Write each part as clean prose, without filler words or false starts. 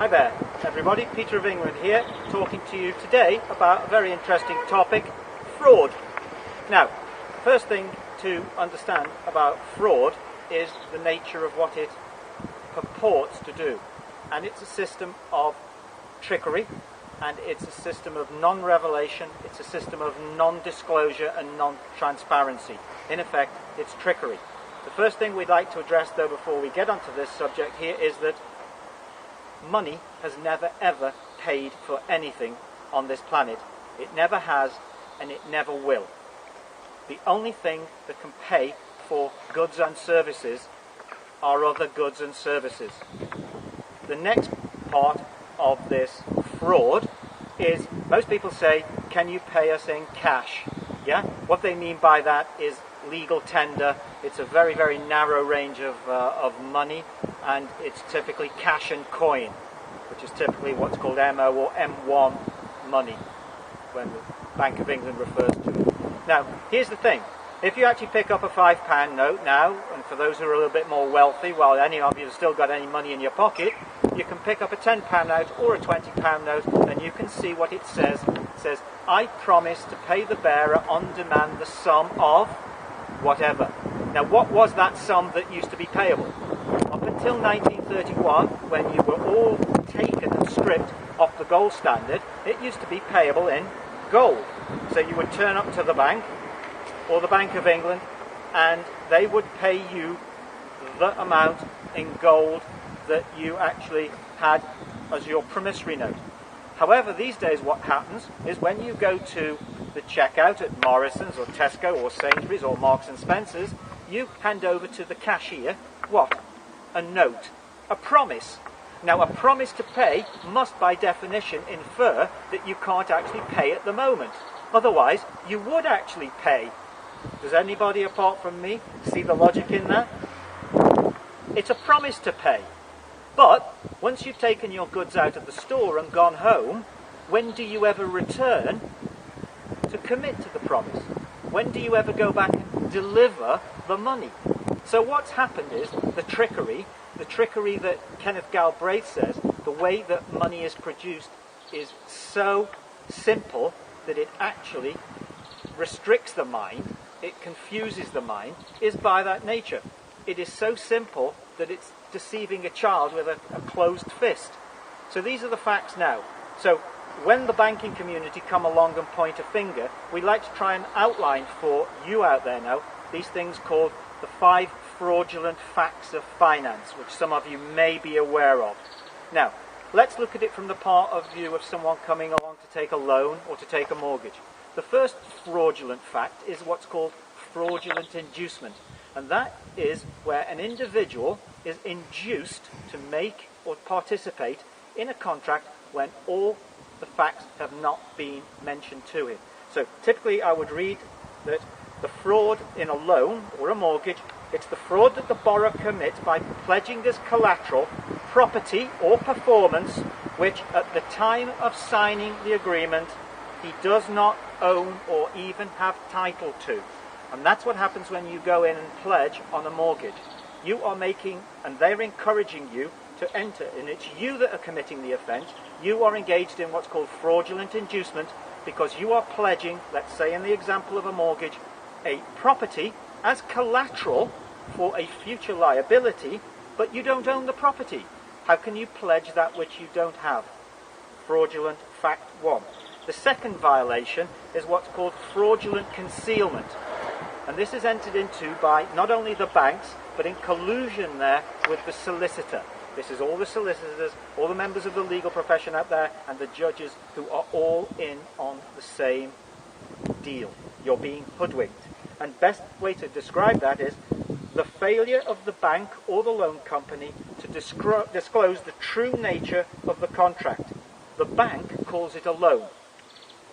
Hi there everybody, Peter of England here, talking to you today about a very interesting topic, fraud. Now, first thing to understand about fraud is the nature of what it purports to do. And it's a system of trickery, and it's a system of non-revelation, it's a system of non-disclosure and non-transparency. In effect, it's trickery. The first thing we'd like to address, though, before we get onto this subject here, is that money has never ever paid for anything on this planet. It never has, and it never will. The only thing that can pay for goods and services are other goods and services. The next part of this fraud is, most people say, can you pay us in cash? Yeah? What they mean by that is legal tender. It's a very, very narrow range of money, and it's typically cash and coin, which is typically what's called MO or M1 money, when the Bank of England refers to it. Now, here's the thing. If you actually pick up a £5 note now, and for those who are a little bit more wealthy, while any of you have still got any money in your pocket, you can pick up a £10 note or a £20 note, and you can see what it says. It says, I promise to pay the bearer on demand the sum of whatever. Now, what was that sum that used to be payable? Up until 1931, when you were all taken and stripped off the gold standard, it used to be payable in gold. So you would turn up to the bank, or the Bank of England, and they would pay you the amount in gold that you actually had as your promissory note. However, these days what happens is when you go to the checkout at Morrison's or Tesco or Sainsbury's or Marks and Spencer's, you hand over to the cashier, what? A note. A promise. Now, a promise to pay must by definition infer that you can't actually pay at the moment. Otherwise, you would actually pay. Does anybody apart from me see the logic in that? It's a promise to pay. But once you've taken your goods out of the store and gone home, when do you ever return to commit to the promise? When do you ever go back and deliver the money? So what's happened is the trickery that Kenneth Galbraith says, the way that money is produced is so simple that it actually restricts the mind, it confuses the mind, is by that nature. It is so simple that it's deceiving a child with a closed fist. So these are the facts now. So when the banking community come along and point a finger, we like to try and outline for you out there now these things called the 5 fraudulent facts of finance, which some of you may be aware of. Now, let's look at it from the part of view of someone coming along to take a loan or to take a mortgage. The first fraudulent fact is what's called fraudulent inducement. And that is where an individual is induced to make or participate in a contract when all the facts have not been mentioned to him. So typically I would read that the fraud in a loan or a mortgage, it's the fraud that the borrower commits by pledging as collateral property or performance which at the time of signing the agreement he does not own or even have title to. And that's what happens when you go in and pledge on a mortgage. You are making, and they're encouraging you to enter, and it's you that are committing the offence. You are engaged in what's called fraudulent inducement because you are pledging, let's say in the example of a mortgage, a property as collateral for a future liability, but you don't own the property. How can you pledge that which you don't have? Fraudulent fact 1. The second violation is what's called fraudulent concealment. And this is entered into by not only the banks, but in collusion there with the solicitor. This is all the solicitors, all the members of the legal profession out there, and the judges who are all in on the same deal. You're being hoodwinked. And best way to describe that is the failure of the bank or the loan company to disclose the true nature of the contract. The bank calls it a loan,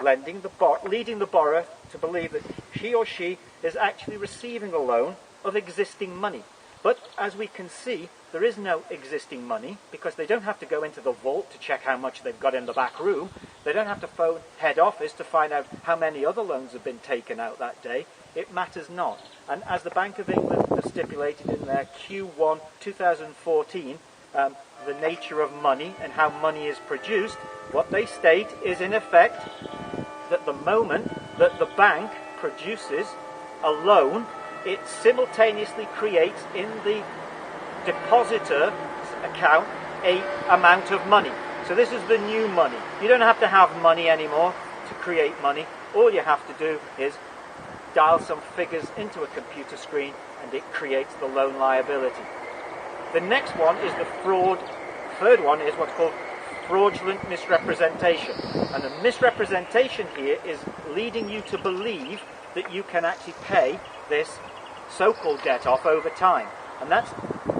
leading the borrower to believe that he or she is actually receiving a loan of existing money. But as we can see, there is no existing money because they don't have to go into the vault to check how much they've got in the back room. They don't have to phone head office to find out how many other loans have been taken out that day. It matters not. And as the Bank of England has stipulated in their Q1 2014, the nature of money and how money is produced, what they state is in effect that the moment that the bank produces a loan, it simultaneously creates in the depositor's account a amount of money. So this is the new money. You don't have to have money anymore to create money. All you have to do is dial some figures into a computer screen and it creates the loan liability. The next one is the fraud. Third one is what's called fraudulent misrepresentation. And the misrepresentation here is leading you to believe that you can actually pay this so-called debt off over time. And that's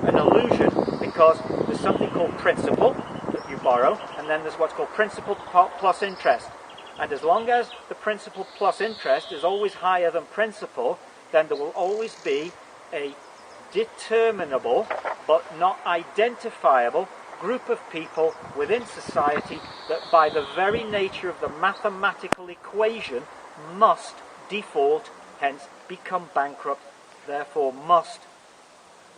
an illusion, because there's something called principal that you borrow, and then there's what's called principal plus interest. And as long as the principal plus interest is always higher than principal, then there will always be a determinable but not identifiable group of people within society that by the very nature of the mathematical equation must default, hence become bankrupt, therefore must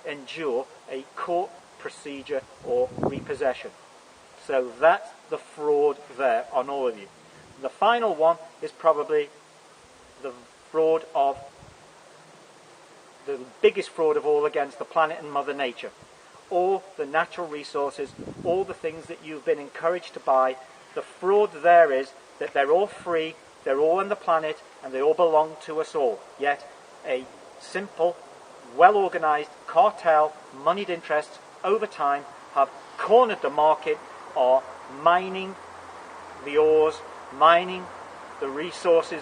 endure a court procedure or repossession. So that's the fraud there on all of you. And the final one is probably the fraud of the biggest fraud of all against the planet and Mother Nature. All the natural resources, all the things that you've been encouraged to buy, the fraud there is that they're all free, they're all on the planet, and they all belong to us all. Yet a simple, well-organized cartel, moneyed interests over time have cornered the market, are mining the ores, mining the resources,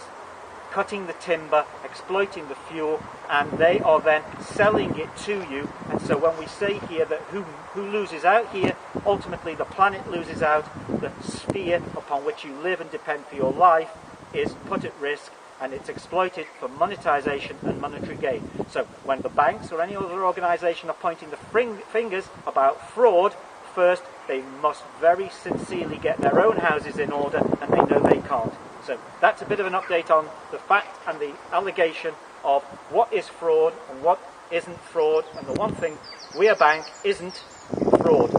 cutting the timber, exploiting the fuel, and they are then selling it to you. And so when we say here that who loses out here, ultimately the planet loses out, the sphere upon which you live and depend for your life is put at risk, and it's exploited for monetization and monetary gain. So when the banks or any other organization are pointing the fingers about fraud, first they must very sincerely get their own houses in order, and they know they can't. So that's a bit of an update on the fact and the allegation of what is fraud and what isn't fraud, and the one thing, we a bank isn't fraud.